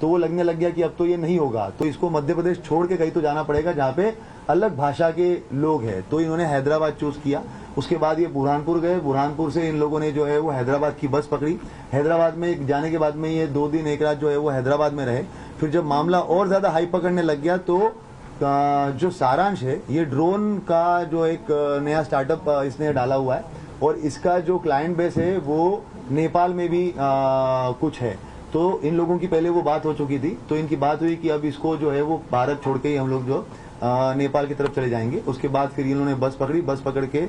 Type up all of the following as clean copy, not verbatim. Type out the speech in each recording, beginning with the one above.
तो वो लगने लग गया कि अब तो ये नहीं होगा, तो इसको मध्य प्रदेश छोड़ के कहीं तो जाना पड़ेगा जहाँ पे अलग भाषा के लोग हैं। तो इन्होंने हैदराबाद चूज किया। उसके बाद ये बुरहानपुर गए, बुरहानपुर से इन लोगों ने जो है वो हैदराबाद की बस पकड़ी। हैदराबाद में जाने के बाद में ये 2 दिन 1 रात जो है वो हैदराबाद में रहे। फिर जब मामला और ज्यादा हाई पकड़ने लग गया तो जो सारांश है, ये ड्रोन का जो एक नया स्टार्टअप इसने डाला हुआ है और इसका जो क्लाइंट बेस है वो नेपाल में भी कुछ है। तो इन लोगों की पहले वो बात हो चुकी थी, तो इनकी बात हुई कि अब इसको जो है वो भारत छोड़ के ही हम लोग जो नेपाल की तरफ चले जाएंगे। उसके बाद फिर इन्होंने बस पकड़ी, बस पकड़ के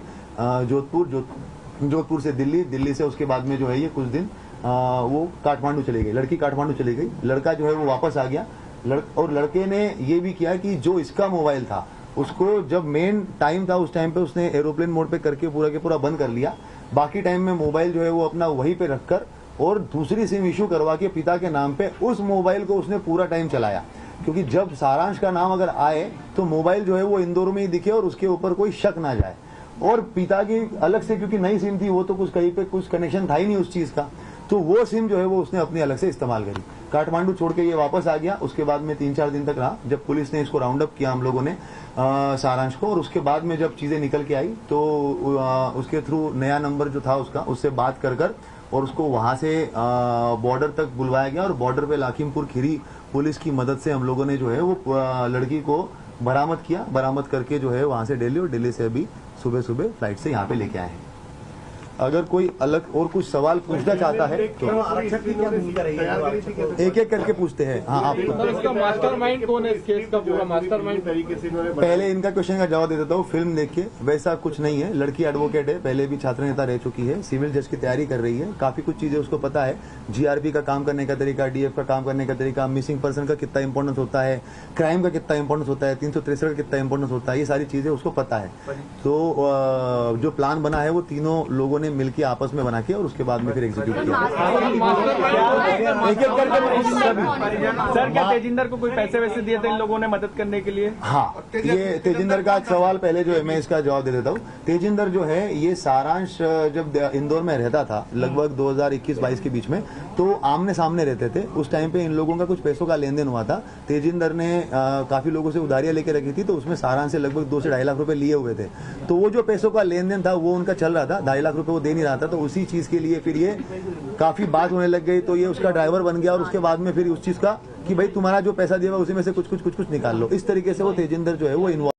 जोधपुर से दिल्ली, दिल्ली से उसके बाद में जो है ये कुछ दिन वो काठमांडू चली गई, लड़की काठमांडू चली गई, लड़का जो है वो वापस आ गया। और लड़के ने ये भी किया कि जो इसका मोबाइल था उसको जब मेन टाइम था उस टाइम पे उसने एरोप्लेन मोड पे करके पूरा के पूरा बंद कर लिया। बाकी टाइम में मोबाइल जो है वो अपना वहीं पे रखकर और दूसरी सिम इशू करवा के पिता के नाम पे उस मोबाइल को उसने पूरा टाइम चलाया। क्योंकि जब सारांश का नाम अगर आए तो मोबाइल जो है वो इंदौर में ही दिखे और उसके ऊपर कोई शक ना जाए। और पिता की अलग से, क्योंकि नई सिम थी, वो तो कुछ कहीं पे कुछ कनेक्शन था ही नहीं उस चीज का, तो वो सिम जो है वो उसने अपनी अलग से इस्तेमाल करी। काठमांडू छोड़ के ये वापस आ गया। उसके बाद में 3-4 दिन तक रहा। जब पुलिस ने इसको राउंड अप किया हम लोगों ने सारांश को, और उसके बाद में जब चीजें निकल के आई तो उसके थ्रू नया नंबर जो था उसका, उससे बात कर और उसको वहां से बॉर्डर तक बुलवाया गया और बॉर्डर पे लाखीमपुर खीरी पुलिस की मदद से हम लोगों ने जो है वो लड़की को बरामद किया। बरामद करके जो है वहां से दिल्ली, और दिल्ली से अभी सुबह फ्लाइट से यहाँ पे लेके आए हैं। अगर कोई अलग और कुछ सवाल पूछना चाहता है तो एक एक करके पूछते हैं। हाँ, आपको मास्टरमाइंड कौन है इस केस का, पूरा मास्टरमाइंड तरीके से पहले इनका क्वेश्चन का जवाब दे देता हूँ। फिल्म देख के वैसा कुछ नहीं है। लड़की एडवोकेट है, पहले भी छात्र नेता रह चुकी है, सिविल जज की तैयारी कर रही है, काफी कुछ चीजें उसको पता है। जीआरपी का काम करने का तरीका, डीएफ का काम करने का तरीका, मिसिंग पर्सन का कितना इंपॉर्टेंस होता है, क्राइम का कितना इंपॉर्टेंस होता है, 363 का कितना इंपॉर्टेंस होता है, ये सारी चीजें उसको पता है। तो जो प्लान बना है वो तीनों लोगों ने मिलकर आपस में बना के और उसके बाद में फिर एग्जीक्यूट किया। एक एक करके सर, क्या तेजिंदर को कोई पैसे वैसे दिए थे इन लोगों ने मदद करने के लिए? हाँ, ये तेजिंदर का सवाल पहले जो है मैं इसका जवाब दे देता हूँ। तेजिंदर जो है ये सारांश जब इंदौर में रहता था लगभग 2021-22 के बीच में, तो आमने सामने रहते थे। उस टाइम पे इन लोगों का कुछ पैसों का लेन देन हुआ था। तेजिंदर ने काफी लोगों से उधारियां लेके रखी थी, तो उसमें सारांश से लगभग 2 से 2.5 लाख रुपए लिए हुए थे। तो वो जो पैसों का लेन देन था वो उनका चल रहा था, 2.5 लाख रुपए वो दे नहीं रहा था। तो उसी चीज के लिए फिर ये काफी बात होने लग गई, तो ये उसका ड्राइवर बन गया और उसके बाद में फिर उस चीज का कि भाई तुम्हारा जो पैसा दिया उसी में से कुछ निकाल लो। इस तरीके से वो तेजिंदर जो है वो इन्वॉल्व